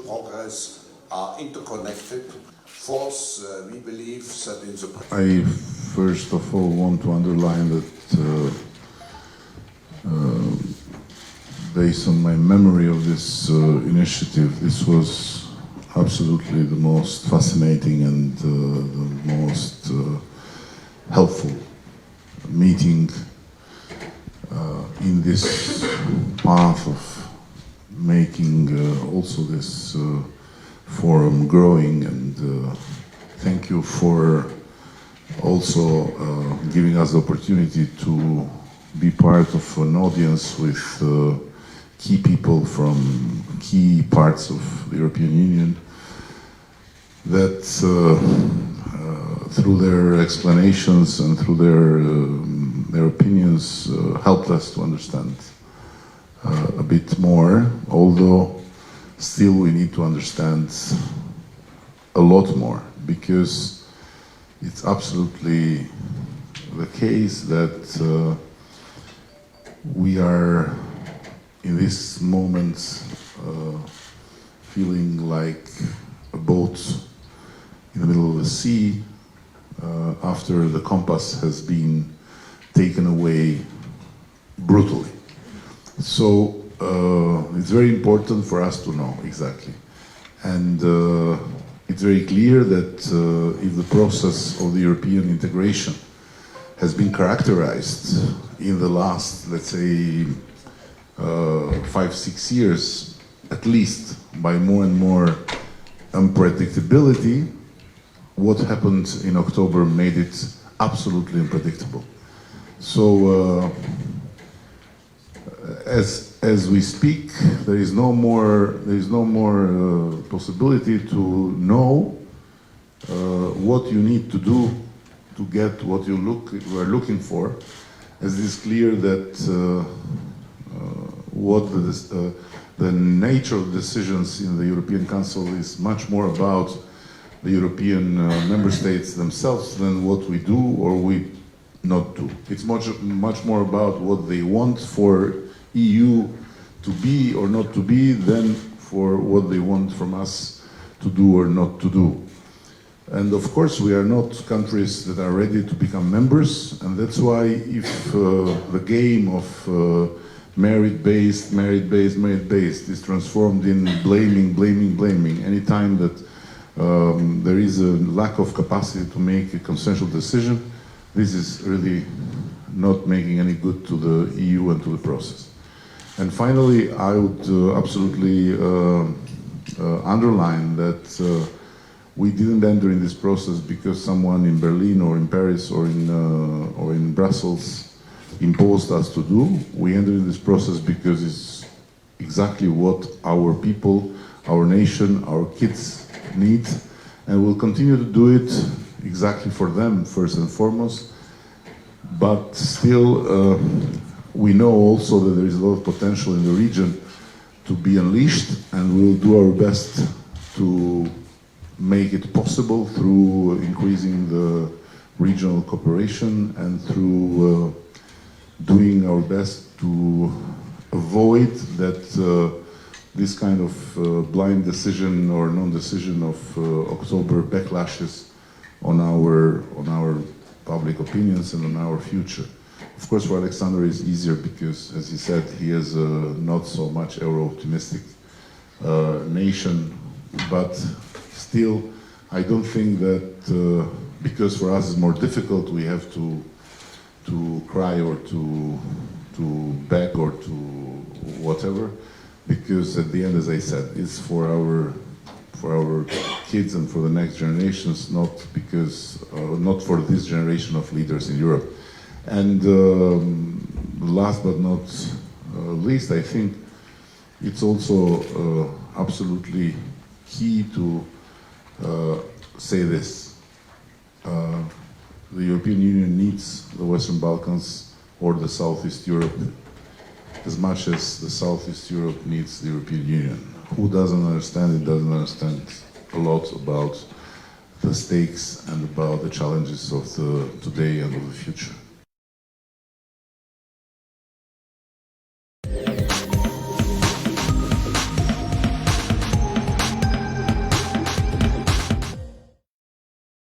progress are interconnected. Fourth, we believe that in the... I first of all want to underline that based on my memory of this initiative, this was absolutely the most fascinating and the most helpful meeting in this path of making also this forum growing, and thank you for also giving us the opportunity to be part of an audience with key people from key parts of the European Union that through their explanations and through their opinions helped us to understand a bit more, although still we need to understand a lot more, because it's absolutely the case that we are in this moment feeling like a boat in the middle of the sea after the compass has been taken away brutally. So it's very important for us to know exactly. And it's very clear that if the process of the European integration has been characterized in the last, let's say, 5-6 years, at least, by more and more unpredictability, what happened in October made it absolutely unpredictable. So as we speak, there is no more possibility to know what you need to do to get what you are looking for, as it is clear that what the nature of decisions in the European Council is much more about the European member states themselves than what we do or we not do. It's much more about what they want for EU to be or not to be than for what they want from us to do or not to do. And of course we are not countries that are ready to become members, and that's why if the game of merit-based is transformed in blaming any time that there is a lack of capacity to make a consensual decision, this is really not making any good to the EU and to the process. And finally, I would absolutely underline that we didn't enter in this process because someone in Berlin or in Paris or in Brussels imposed us to do. We entered in this process because it's exactly what our people, our nation, our kids need, and we'll continue to do it exactly for them first and foremost. But still, we know also that there is a lot of potential in the region to be unleashed, and we'll do our best to make it possible through increasing the regional cooperation and through doing our best to avoid that this kind of blind decision or non-decision of October backlashes on our public opinions and on our future. Of course, for Alexander it's easier because, as he said, he is a not so much euro-optimistic nation, but still, I don't think that because for us it's more difficult, we have to cry or to beg or to whatever, because at the end, as I said, it's for our kids and for the next generations, not for this generation of leaders in Europe. And last but not least, I think it's also absolutely key to say this. The European Union needs the Western Balkans or the Southeast Europe as much as the Southeast Europe needs the European Union. Who doesn't understand it doesn't understand a lot about the stakes and about the challenges of the today and of the future.